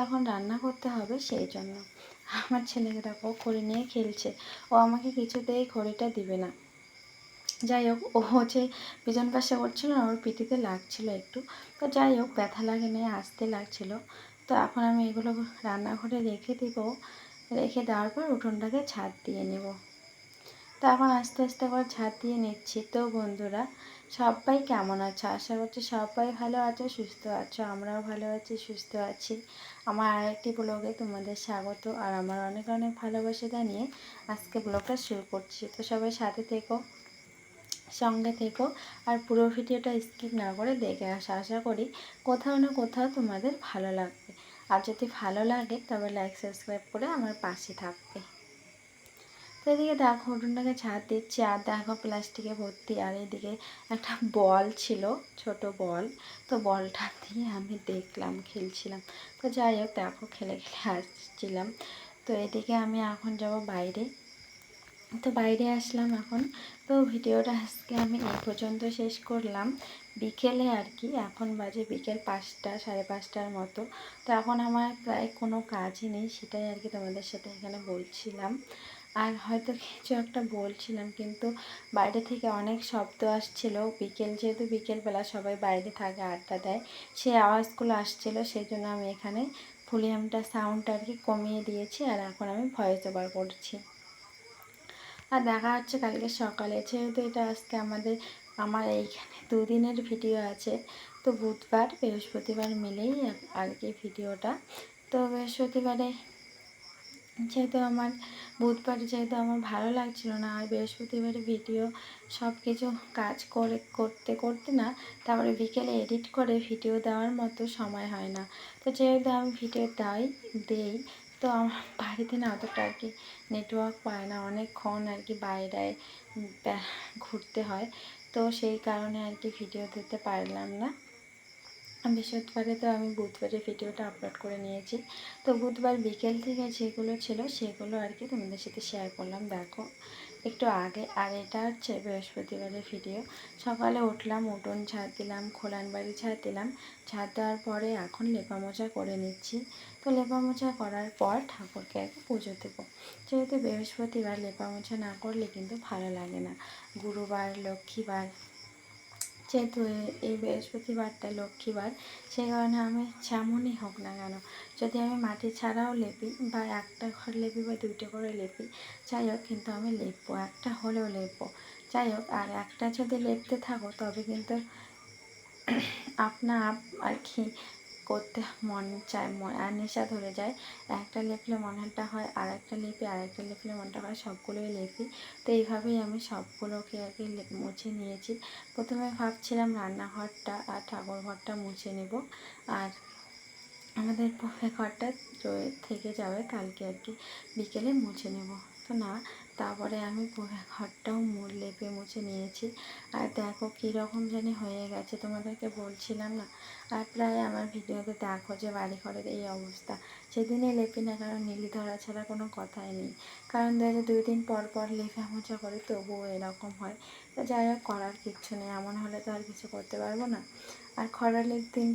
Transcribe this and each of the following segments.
এখন রান্না করতে হবে, সেই জন্য। আমার ছেলেকে দেখো খড়ি নিয়ে খেলছে, ও আমাকে কিছুতেই খড়িটা দিবে না। যাই হোক, ও হচ্ছে পিছন পাশে করছিল না, ওর পিঠিতে লাগছিল একটু, তো যাই হোক ব্যথা লাগে নিয়ে আসতে লাগছিল। তো এখন আমি এগুলো রান্নাঘরে রেখে দিব, রেখে দেওয়ার পর উঠোনটাকে ছাদ দিয়ে নেব। তো এখন আস্তে আস্তে করে ছাদ দিয়ে নিচ্ছি। তো বন্ধুরা, সবাই কেমন আছো? আশা করছি সবাই ভালো আছো, সুস্থ আছো। আমরাও ভালো আছি, সুস্থ আছি। আমার আরেকটি ব্লগে তোমাদের স্বাগত আর আমার অনেক অনেক ভালোবাসা জানিয়ে আজকে ব্লগটা শুরু করছি। তো সবাই সাথে থেকো, সঙ্গে থেকো, আর পুরো ভিডিওটা স্কিপ না করে দেখে আশা করি কোথাও না কোথাও তোমাদের ভালো লাগবে। আর যদি ভালো লাগে তবে লাইক সাবস্ক্রাইব করে আমার পাশে থাকবে। তো এদিকে দেখো উঠোনটাকে ছাদ দিচ্ছি, আর দেখো প্লাস্টিকে ভর্তি, আর এদিকে একটা বল ছিল, ছোট বল। তো বলটা দিয়ে আমি দেখলাম, খেলছিলাম। তো যাই হোক দেখো খেলে খেলে আসছিলাম। তো এদিকে আমি এখন যাব বাইরে। তো বাইরে আসলাম এখন। তো ভিডিওটা আজকে আমি এই পর্যন্ত শেষ করলাম, বিকেলে আর কি। এখন বাজে বিকেল 5টা, 5:30টার মতো। তো এখন আমার প্রায় কোনো কাজই নেই, সেটাই আর কি তোমাদের সাথে এখানে বলছিলাম। আর হয়তো কিছু একটা বলছিলাম, কিন্তু বাইরে থেকে অনেক শব্দ আসছিল। যেহেতু বিকেলবেলা সবাই বাইরে থাকে, আড্ডা দেয়, সেই আওয়াজগুলো আসছিল, সেই জন্য আমি এখানে ভলিউমটা, সাউন্ডটা আর কি কমিয়ে দিয়েছি। আর এখন আমি ভয়েস ওভার করছি। আর দেখা হচ্ছে কালকে সকালে, যেহেতু এটা আজকে আমার এইখানে 2 দিনের ভিডিও আছে। তো বুধবার বৃহস্পতিবার মিলেই আর কি ভিডিওটা। তো বৃহস্পতিবারে যেহেতু আমার ভালো লাগছিল না, আর বৃহস্পতিবারে ভিডিও সব কিছু কাজ করতে করতে না, তারপরে বিকেলে এডিট করে ভিডিও দেওয়ার মতো সময় হয় না। তো যেহেতু আমি ভিডিও দেই, তো আমার বাড়িতে না অতটা আর কি নেটওয়ার্ক পায় না, অনেকক্ষণ আর কি বাইরে ঘুরতে হয়। তো সেই কারণে আর কি ভিডিও দিতে পারলাম না। বৃহস্পতিবারে তো আমি বুধবারে ভিডিওটা আপলোড করে নিয়েছি। তো বুধবার বিকেল থেকে যেগুলো ছিল সেগুলো আর কি তোমাদের সাথে শেয়ার করলাম, দেখো একটু আগে। আর এটা হচ্ছে বৃহস্পতিবারের ভিডিও। সকালে উঠলাম, উঠোন ঝাড় দিলাম, খোলান বাড়ি ঝাড় দিলাম। ঝাড় দেওয়ার পরে এখন লেপা মোছা করে নিচ্ছি। তো লেপা মোছা করার পর ঠাকুরকে আর কি পুজো দেবো। যেহেতু বৃহস্পতিবার লেপা মোছা না করলে কিন্তু ভালো লাগে না। গুরুবার, লক্ষ্মীবার, যেহেতু এই বৃহস্পতিবারটা লক্ষ্মীবার, সেই কারণে আমি যেমনই হোক না কেন, যদি আমি মাটি ছাড়াও লেপি, বা একটা ঘর লেপি বা 2টে করে লেপি, যাই হোক কিন্তু আমি লেপবো, একটা হলেও লেপবো। যাই হোক, আর একটা যদি লেপতে থাকো তবে কিন্তু আপনা আপ আর কি করতে মন চায়, আর নেশা ধরে যায়। একটা লেপলে মনটা হয় আর একটা লেপি, আর একটা লেপলে মনটা হয় সবগুলোই লেপি। তো এইভাবেই আমি সবগুলোকে আর কি মুছে নিয়েছি। প্রথমে ভাবছিলাম রান্নাঘরটা আর ঠাকুর ঘরটা মুছে নেব, আর আমাদের ঘরটা থেকে যাবে কালকে আর কি বিকেলে মুছে নেব। তো না, তারপরে আমি ঘরটাও লেপে মুছে নিয়েছি। আর দেখো কীরকম জানি হয়ে গেছে, তোমাদেরকে বলছিলাম না। আর প্রায় আমার ভিডিওতে দেখো যে বাড়ি ঘরের এই অবস্থা। সেদিনে লেপি না, কারণ নীলি ধরা ছাড়া কোনো কথাই নেই। কারণ দেখো 2 দিন পর পর লেপা মোছা করে, তবুও এরকম হয়। তো যাই হোক, করার কিচ্ছু নেই, এমন হলে তো আর কিছু করতে পারবো না। আর খরালির দিন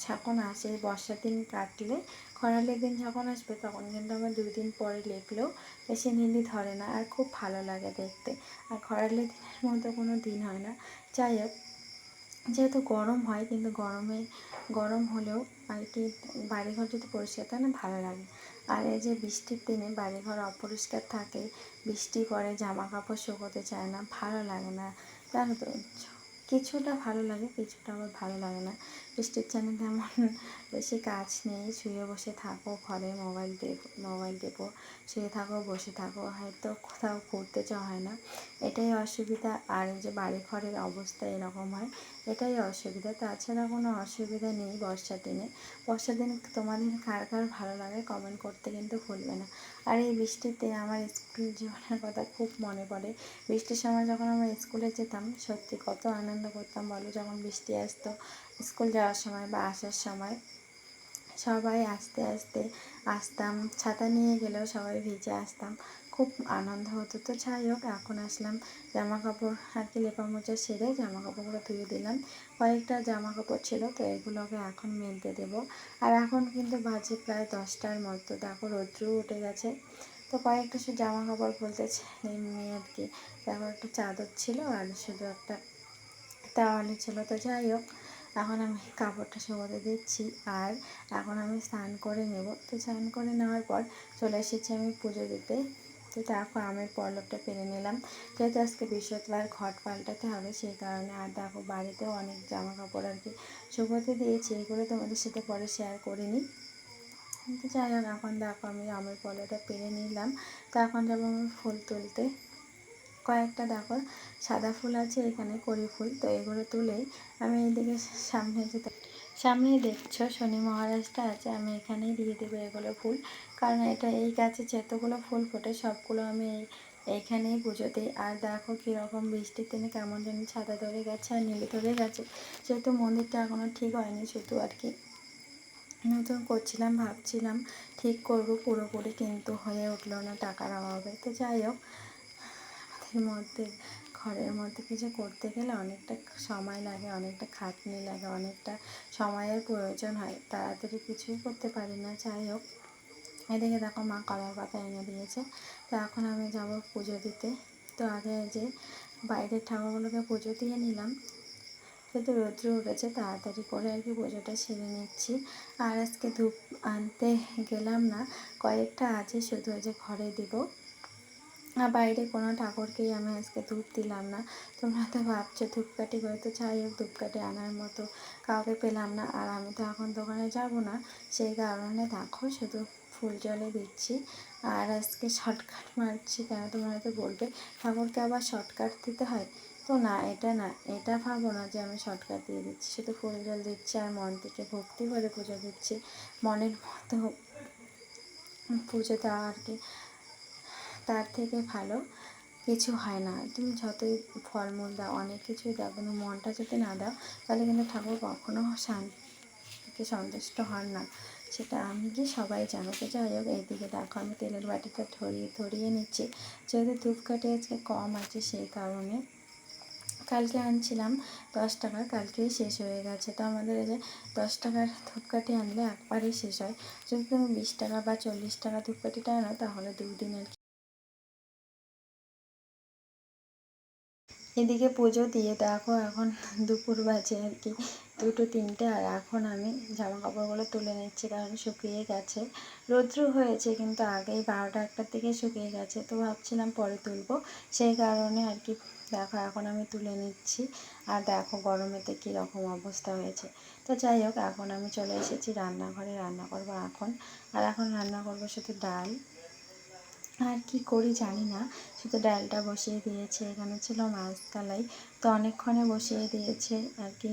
যখন আসে, বর্ষার দিন কাটলে খরালির দিন যখন আসবে, তখন কিন্তু আমার 2 দিন পরে লেপলেও বেশি নীলি ধরে না, আর খুব ভালো লাগে দেখতে। আর খরালির দিনের মতো কোনো দিন হয় না। যাই হোক, যেহেতু গরম হয়, কিন্তু গরম হলেও আর কি বাড়িঘর যদি পরিষ্কার থাকে না, ভালো লাগে। আর এই যে বৃষ্টির দিনে বাড়িঘর অপরিষ্কার থাকে, বৃষ্টি পড়ে, জামা কাপড় শুকোতে চায় না, ভালো লাগে না, জানো তো। কিছুটা ভালো লাগে, কিছুটা আবার ভালো লাগে না। বৃষ্টির জন্য তেমন বেশি কাজ নেই, শুয়ে বসে থাকো ঘরে, মোবাইল দেবো, শুয়ে থাকো, বসে থাকো, হয়তো কোথাও ঘুরতে যাওয়া হয় না, এটাই অসুবিধা। আর এই যে বাড়ি ঘরের অবস্থা এরকম হয়, এটাই অসুবিধা, তাছাড়া কোনো অসুবিধা নেই। বর্ষার দিন তোমাদের কার কার ভালো লাগে কমেন্ট করতে কিন্তু ভুলবে না। আর এই বৃষ্টিতে আমার স্কুল জীবনের কথা খুব মনে পড়ে। বৃষ্টির সময় যখন আমরা স্কুলে যেতাম, সত্যি কত আনন্দ করতাম বলো, যখন বৃষ্টি আসতো স্কুল যাওয়ার সময় বা আসার সময়। সবাই আস্তে আস্তে আসতাম, ছাতা নিয়ে গেলেও সবাই ভিজে আসতাম, খুব খুব আনন্দ হতো। তো যাই হোক, এখন আসলাম জামা কাপড় আর কি লেপা মোজা সেরে জামা কাপড়গুলো ধুয়ে দিলাম। কয়েকটা জামা কাপড় ছিল, তো এগুলোকে এখন মেলতে দেবো। আর এখন কিন্তু বাজে প্রায় 10টার মতো, দেখো রৌদ্রও উঠে গেছে। তো কয়েকটা সে জামা কাপড় বলতে এমনি আর কি, দেখো একটা চাদর ছিল আর শুধু একটা তাওয়ালে ছিল। তো যাই হোক, এখন আমি কাপড়টা শুকোতে দিচ্ছি আর এখন আমি স্নান করে নেব। তো স্নান করে নেওয়ার পর চলে এসেছি আমি পুজো দিতে। তো দেখো আমের পল্লবটা পেরে নিলাম, যেহেতু আজকে বৃহস্পতিবার ঘট পাল্টাতে হবে সেই কারণে। আর দেখো বাড়িতেও অনেক জামা কাপড় আর কি শুকোতে দিয়েছি, এগুলো তোমাদের সাথে পরে শেয়ার করিনি। তো যাই হোক, এখন দেখো আমি আমের পল্লবটা পেরে নিলাম। তো এখন যাবো আমি ফুল তুলতে। কয়েকটা দেখো সাদা ফুল আছে এখানে, কড়ি ফুল, তো এগুলো তুলেই আমি এইদিকে সামনেই দেখছো শনি মহারাজটা আছে, আমি এখানেই দিয়ে দেবো এগুলো ফুল। কারণ এটা এই গাছে যতগুলো ফুল ফোটে সবগুলো আমি এইখানেই পুজো দিই। আর দেখো কীরকম বৃষ্টির দিনে কেমন যেন ছাতা ধরে গেছে আর নীলে ধরে গেছে, যেহেতু মন্দিরটা এখনও ঠিক হয়নি, শুধু আর কি নতুন করছিলাম, ভাবছিলাম ঠিক করব পুরোপুরি, কিন্তু হয়ে উঠলো না টাকার অভাবে। তো যাই হোক, আমাদের মধ্যে ঘরের মধ্যে কিছু করতে গেলে অনেকটা সময় লাগে, অনেকটা খাটনি লাগে, অনেকটা সময়ের প্রয়োজন হয়, তাড়াতাড়ি কিছুই করতে পারি না। যাই হোক, এদিকে দেখো মা কলার পাতা এনে দিয়েছে। তো এখন আমি যাব পুজো দিতে। তো আগে যে বাইরের ঠাকুরগুলোকে পুজো দিয়ে নিলাম, যেহেতু রৌদ্র উঠেছে তাড়াতাড়ি করে আর কি পুজোটা সেরে নিচ্ছি। আর আজকে ধূপ আনতে গেলাম না, কয়েকটা আছে শুধু ওই যে ঘরে দিব, আর বাইরে কোনো ঠাকুরকেই আমি আজকে ধূপ দিলাম না। তোমরা তো ভাবছো ধূপকাঠি করে, তো যাই হোক ধূপকাঠি আনার মতো কাউকে পেলাম না। আর আমি তো এখন দোকানে যাব না, সেই কারণে দেখো শুধু ফুল জলে দিচ্ছি। আর আজকে শর্টকাট মারছি, কেন তোমরা হয়তো বলবে ঠাকুরকে আবার শর্টকাট দিতে হয়। তো না, এটা ভাবো না যে আমি শর্টকাট দিয়ে দিচ্ছি, শুধু ফুল জল দিচ্ছি আর মন থেকে ভক্তি করে পুজো দিচ্ছি। মনের মতো পুজো দেওয়া আর কি, তার থেকে ভালো কিছু হয় না। তুমি যতই ফলমূল দাও, অনেক কিছুই দাও, কিন্তু মনটা যদি না দাও তাহলে কিন্তু ঠাকুর কখনো শান্তিকে সন্তুষ্ট হন না, সেটা আমি কি সবাই জানো। তো যাই হোক, এইদিকে দেখো আমি তেলের বাটিটা ধরিয়ে নিচ্ছি, যেহেতু ধূপকাঠি আজকে কম আছে সেই কারণে। কালকে আনছিলাম 10 টাকার, কালকেই শেষ হয়ে গেছে। তো আমাদের এই যে 10 টাকার ধূপকাঠি আনলে একবারেই শেষ হয়। যদি তুমি 20 টাকা বা 40 টাকা ধূপকাঠিটা আনো তাহলে 2 দিনের। এদিকে পুজো দিয়ে দেখো এখন দুপুর বাজে আর কি 2-3টে, আর এখন আমি জামা কাপড়গুলো তুলে নিচ্ছি, কারণ শুকিয়ে গেছে। রৌদ্র হয়েছে কিন্তু আগেই 12টা-1টার দিকে শুকিয়ে গেছে, তো ভাবছিলাম পরে তুলবো, সেই কারণে আর কি দেখো এখন আমি তুলে নিচ্ছি। আর দেখো গরমেতে কীরকম অবস্থা হয়েছে। তো যাই হোক, এখন আমি চলে এসেছি রান্নাঘরে, রান্না করবো এখন। আর এখন রান্না করবো শুধু ডাল, আর কি করি জানি না, শুধু ডালটা বসিয়ে দিয়েছে। এখানে ছিল মাছ কালাই, তো অনেকক্ষণে বসিয়ে দিয়েছে আর কি,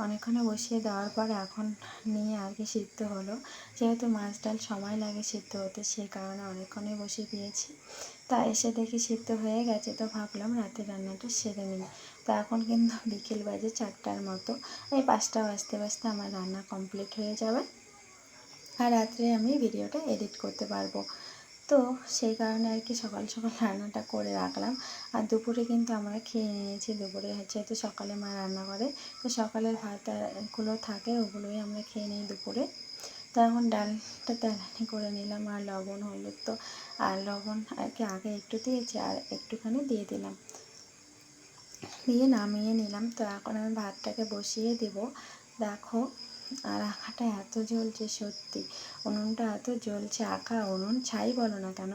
অনেকক্ষণে বসিয়ে দেওয়ার পর এখন নিয়ে আর কি সিদ্ধ হলো। যেহেতু মাছ ডাল সময় লাগে সিদ্ধ হতে, সেই কারণে অনেকক্ষণে বসিয়ে দিয়েছি। তা এসে দেখি সিদ্ধ হয়ে গেছে, তো ভাবলাম রাতের রান্নাটা সেরে নিই। তো এখন কিন্তু বিকেল বাজে 4টার মতো, এই 5টা বাজতে বাজতে আমার রান্না কমপ্লিট হয়ে যাবে, আর রাত্রে আমি ভিডিওটা এডিট করতে পারবো। তো সেই কারণে আর কি সকাল সকাল রান্নাটা করে রাখলাম। আর দুপুরে কিন্তু আমরা খেয়ে নিয়েছি, দুপুরে যেহেতু সকালে মা রান্না করে, তো সকালের ভাতগুলো থাকে ওগুলোই আমরা খেয়ে নিই দুপুরে। তো এখন ডালটা তেলানি করে নিলাম, আর লবণ হলুদ, তো আর লবণ আর কি আগে একটু দিয়েছি আর একটুখানি দিয়ে দিলাম, দিয়ে নামিয়ে নিলাম। তো এখন আমি ভাতটাকে বসিয়ে দেব। দেখো, আর আঁকাটা এত জ্বলছে, সত্যি উনুনটা এত জ্বলছে, আঁকা উনুন ছাই বলো না কেন,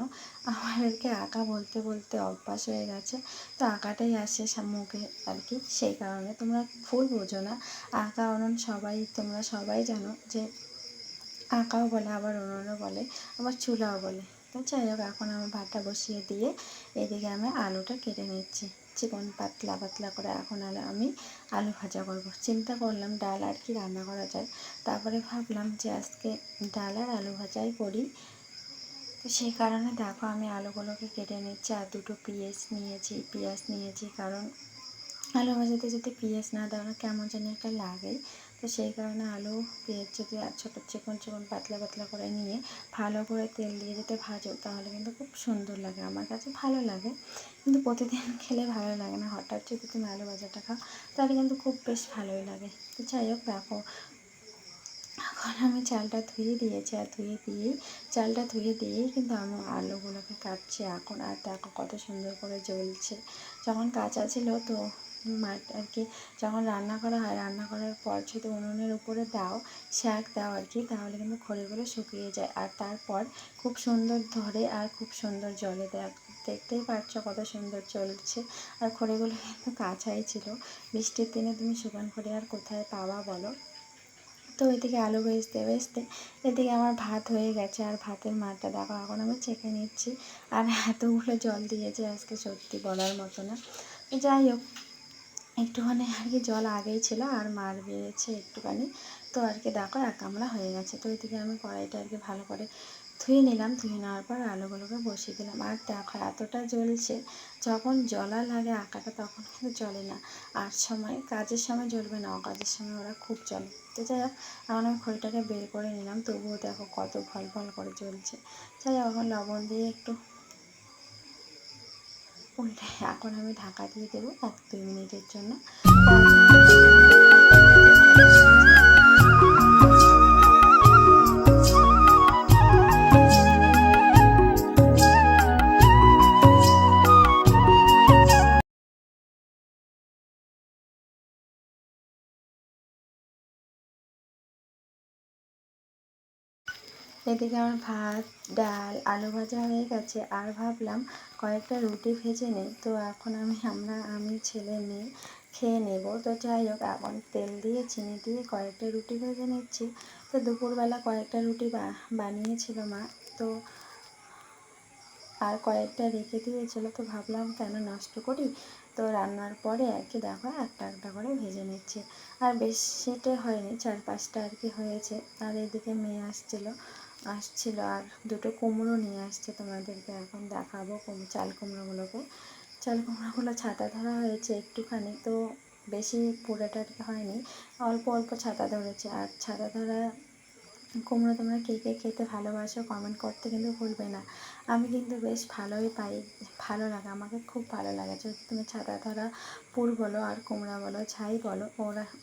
আমাদেরকে আঁকা বলতে বলতে অভ্যাস হয়ে গেছে। তো আঁকাটাই আসে মুখে আর কি, সেই কারণে তোমরা ভুল বোঝো না, আঁকা উনুন তোমরা সবাই জানো যে আঁকাও বলে, আবার উনুনও বলে, আবার চুলাও বলে। তো যাই হোক, এখন আমি ভাতটা বসিয়ে দিয়ে এদিকে আমি আলুটা কেটে নিচ্ছি চিকন পাতলা পাতলা করে। এখন আমি আলু ভাজা করব। চিন্তা করলাম ডাল আর কি রান্না করা যায়, তারপরে ভাবলাম যে আজকে ডাল আর আলু ভাজাই করি। তো সেই কারণে দেখো আমি আলুগুলোকে কেটে নিচ্ছি, আর দুটো পেঁয়াজ নিয়েছি, কারণ আলু ভাজাতে যদি পেঁয়াজ না দেওয়া কেমন জানি একটা লাগে, তো সেই কারণে আলু পেঁয়াজ যদি আর ছোটো চিকন চিকন পাতলা পাতলা করে নিয়ে ভালো করে তেল দিয়ে যদি ভাজো তাহলে কিন্তু খুব সুন্দর লাগে, আমার কাছে ভালো লাগে। কিন্তু প্রতিদিন খেলে ভালো লাগে না, হঠাৎ যদি তুমি আলু ভাজাটা খাও তাহলে কিন্তু খুব বেশ ভালোই লাগে। তো যাই হোক দেখো, এখন আমি চালটা ধুয়ে দিয়েছি, আর চালটা ধুয়ে দিয়েই কিন্তু আমি আলুগুলোকে কাটছি এখন। আর দেখো কত সুন্দর করে জ্বলছে। যখন কাঁচা ছিল তো আর কি, যখন রান্না করা হয়, রান্না করার পর যদি উনুনের উপরে দাও, শাক দাও আর কি, তাহলে কিন্তু খড়িগুলো শুকিয়ে যায় আর তারপর খুব সুন্দর ধরে আর খুব সুন্দর জ্বলে। দেখতেই পাচ্ছ কত সুন্দর জ্বলছে। আর খড়িগুলো কিন্তু কাঁচাই ছিল, বৃষ্টির দিনে তুমি শুকান খড়ি আর কোথায় পাওয়া বলো। তো এদিকে আলু ভাজতে এদিকে আমার ভাত হয়ে গেছে, আর ভাতের মারটা দেখো এখন আমি ছেঁকে নিচ্ছি। আর এতগুলো জল দিয়েছে আজকে সত্যি বলার মতো না। যাই হোক, একটুখানি আর কি জল আগেই ছিল আর মার বেড়েছে একটুখানি, তো আর কি দেখো এক গামলা হয়ে গেছে। তো এদিকে আমি কড়াইটা আর কি ভালো করে ধুয়ে নিলাম, ধুয়ে নেওয়ার পর আলুগুলোকে বসিয়ে দিলাম। আর দেখো এতটা জ্বলছে, যখন জ্বলা লাগে আঁকাটা তখন কিন্তু জ্বলে না, আর সময় কাজের সময় জ্বলবে না, অকাজের সময় ওরা খুব জ্বলে। তো যাই হোক, এখন আমি খড়িটাকে বের করে নিলাম, তবুও দেখো কত ভল ভল করে জ্বলছে। যাই হোক, এখন লবণ দিয়ে একটু উল্টে এখন আমি ঢাকা দিয়ে দেবো 1-2 মিনিটের জন্য। এদিকে আমার ভাত, ডাল, আলু ভাজা হয়ে গেছে, আর ভাবলাম কয়েকটা রুটি ভেজে নিই। তো এখন আমি ছেলে মেয়ে খেয়ে নেব। তো যাই হোক, এখন তেল দিয়ে চিনি দিয়ে কয়েকটা রুটি ভেজে নিচ্ছি। তো দুপুরবেলা কয়েকটা রুটি বানিয়েছিল মা, তো আর কয়েকটা রেখে দিয়েছিল, তো ভাবলাম কেন নষ্ট করি, তো রান্নার পরে আর কি দেখো একটা একটা করে ভেজে নিচ্ছি। আর বেশিটা হয়নি, 4-5টা আর কি হয়েছে। আর এদিকে মেয়ে আসছিল আর দুটো কুমড়ো নিয়ে আসছে, তোমাদেরকে এখন দেখাবো চাল কুমড়োগুলো ছাতা ধরা হয়েছে একটুখানি, তো বেশি পুরোটা আর কি হয়নি, অল্প অল্প ছাতা ধরেছে। আর ছাতা ধরা কুমড়ো তোমরা কে কে খেতে ভালোবাসো কমেন্ট করতে কিন্তু ভুলবে না। আমি কিন্তু বেশ ভালোই পাই, ভালো লাগে, আমাকে খুব ভালো লাগে। যদি তুমি ছাতা ধরা পুর বলো আর কুমড়া বলো ছাই বলো,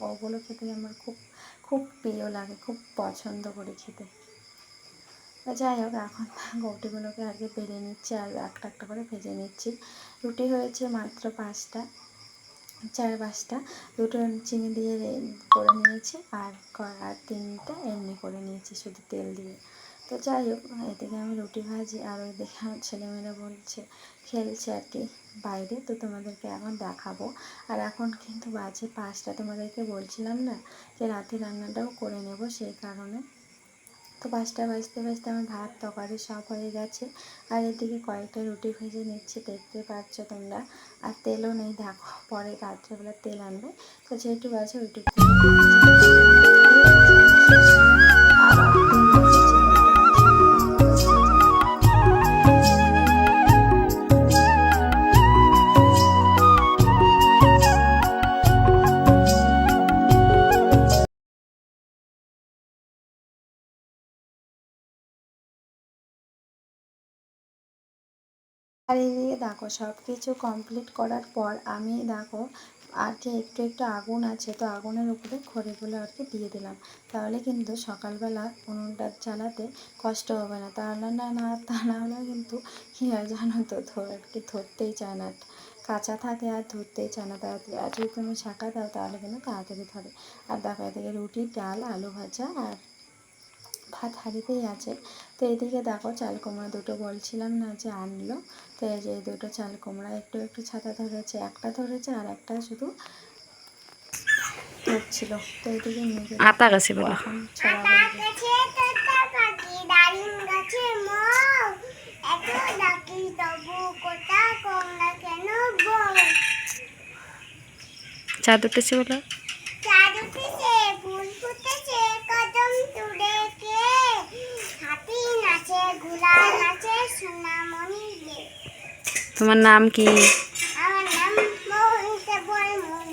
ওগুলো খেতে আমার খুব খুব প্রিয় লাগে, খুব পছন্দ করি খেতে। যাই হোক, এখন রুটিগুলোকে আগে বেলে নিচ্ছি আর একটা একটা করে ভেজে নিচ্ছি। রুটি হয়েছে মাত্র 5টা, 4-5টা, দুটো চিনি দিয়ে করে নিয়েছি আর 3টা এমনি করে নিয়েছি শুধু তেল দিয়ে। তো যাই হোক, এদিকে আমি রুটি ভাজি আর ওই দেখে আমার ছেলেমেয়েরা খেলছে আর কি বাইরে, তো তোমাদেরকে এখন দেখাবো। আর এখন কিন্তু বাজে 5টা, তোমাদেরকে বলছিলাম না যে রাতে রান্নাটাও করে নেব, সেই কারণে। তো 5টা বাজতে আমার ভাত তরকারি সব হয়ে গেছে। আর এদিকে কয়েকটা রুটি ভেজে নিচ্ছি, দেখতে পাচ্ছ তোমরা। আর তেলও নেই, দেখো পরে রাত্রেবেলা তেল আনবে, তো যেহেতু আছে ওইটুকু আর এদিকে দেখো সব কিছু কমপ্লিট করার পর আমি দেখো আর কি একটু একটু আগুন আছে, তো আগুনের উপরে খড়িগুলো আর কি দিয়ে দিলাম, তাহলে কিন্তু সকালবেলা উনুনটা জ্বালাতে কষ্ট হবে না। তাহলে তা না হলে কিন্তু কী হয় জানো তো, আর কি ধরতেই চায় না, কাঁচা থাকে আর ধরতেই চায় না তাড়াতাড়ি। আর যদি তুমি ছাঁকা দাও তাহলে কিন্তু তাড়াতাড়ি ধরে। আর দেখো এদিকে রুটি, ডাল, আলু ভাজা আর ভাত হাঁড়িতেই আছে। তো এদিকে দেখো চাল কুমড়া দুটো বলছিলাম না যে আনলো, তো এই যে দুটো চাল কুমড়া একটু একটু ছাতা ধরেছে, একটা ধরেছে আর একটা শুধু ধরছিল। তো এদিকে আতা গাছে এখন চাঁদ উঠেছে বলো, তোমার নাম কি?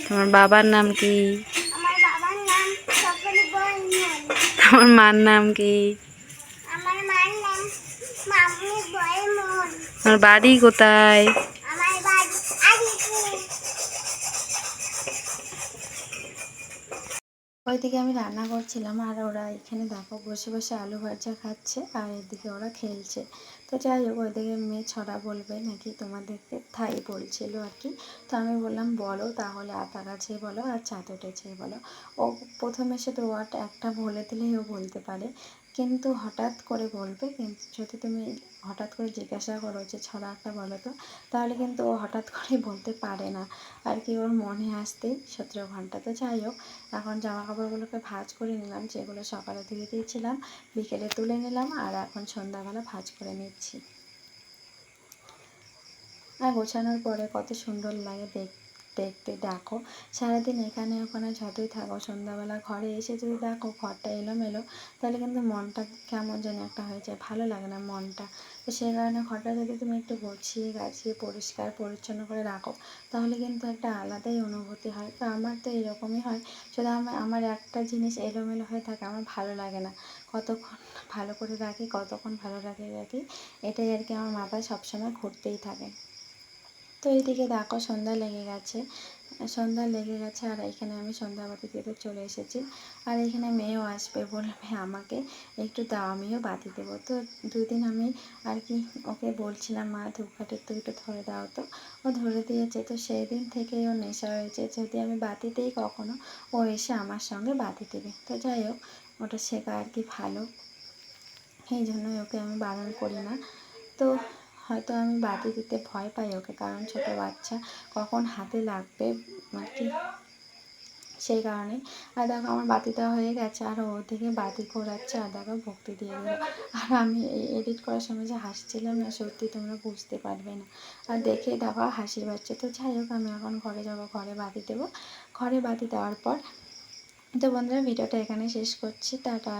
তোমার বাবার নাম কি? তোমার মার নাম কি? আমার মার নাম মাম্মি বলমন। আমার বাড়ি কোথায়? আমার বাড়ি আদিপুর। ওইদিকে আমি রান্না করছিলাম আর ওরা এখানে দেখো বসে বসে আলু ভাজা খাচ্ছে আর এদিকে ওরা খেলছে। তো যাই হোক, ওইদিকে মেয়ে ছড়া বলবে নাকি তোমাদেরকে তাই বলছিল আর কি। তো আমি বললাম বলো তাহলে, আতা গাছে বলো আর ছাদ উঠেছে বলো। ও প্রথমে সে তো ওয়ার্ড একটা বলে দিলেই ও বলতে পারে, কিন্তু হঠাৎ করে বলবে। কিন্তু যদি তুমি হঠাৎ করে জিজ্ঞাসা করো যে ছড়া একটা বলো তো, তাহলে কিন্তু ও হঠাৎ করে বলতে পারে না আর কি, ওর মনে আসতেই 17 ঘন্টা। তো যাই হোক, এখন জামা কাপড়গুলোকে ভাঁজ করে নিলাম, যেগুলো সকালে ধুয়ে দিয়েছিলাম বিকেলে তুলে নিলাম, আর এখন সন্ধ্যাবেলা ভাঁজ করে নিচ্ছি। আর গোছানোর পরে কত সুন্দর লাগে দেখতে। দেখো সারাদিন এখানে ওখানে যতই থাকো, সন্ধ্যাবেলা ঘরে এসে যদি দেখো ঘরটা এলোমেলো, তাহলে কিন্তু মনটা কেমন যেন একটা হয়ে যায়, ভালো লাগে না মনটা। তো সেই কারণে ঘরটা যদি তুমি একটু গুছিয়ে গাছিয়ে পরিষ্কার পরিচ্ছন্ন করে রাখো, তাহলে কিন্তু একটা আলাদাই অনুভূতি হয়। তো আমার তো এরকমই হয়, শুধু আমার একটা জিনিস এলোমেলো হয়ে থাকে আমার ভালো লাগে না। কতক্ষণ ভালো করে রাখি, কতক্ষণ ভালো রাখি, এটাই আর কি আমার মাথায় সবসময় ঘুরতেই থাকে। তো এইদিকে দেখো সন্ধ্যা লেগে গেছে আর এখানে আমি সন্ধ্যাবাতি দিতে চলে এসেছি। আর এখানে মেয়েও আসবে, বলবে আমাকে একটু দাও, আমিও বাতি দেবো। তো দুদিন আমি আর কি ওকে বলছিলাম, মা ধূপকাঠি তো একটু ধরে দাও, তো ও ধরে দিয়েছে। তো সেই দিন থেকেই ও নেশা হয়েছে, যদি আমি বাতি দিই কখনো, ও এসে আমার সঙ্গে বাতি দেবে। তো যাই হোক, ওটা শেখা আর কি ভালো, এই জন্যই ওকে আমি বারণ করি না। তো হয়তো আমি বাতি দিতে ভয় পাই ওকে, কারণ ছোট বাচ্চা কখন হাতে লাগবে আর কি, সেই কারণেই। আর দেখো আমার বাতি দেওয়া হয়ে গেছে আর ওদিকে বাতি ঘোরাচ্ছে আর দেখো ভক্তি দিয়ে দিল। আর আমি এই এডিট করার সময় যে হাসছিলাম না, সত্যি তোমরা বুঝতে পারবে না। আর দেখে দেখো হাসি পাচ্ছে। তো যাই হোক, আমি এখন ঘরে যাব, ঘরে বাতি দেবো। ঘরে বাতি দেওয়ার পর তো বন্ধুরা ভিডিওটা এখানে শেষ করছি, টাটা।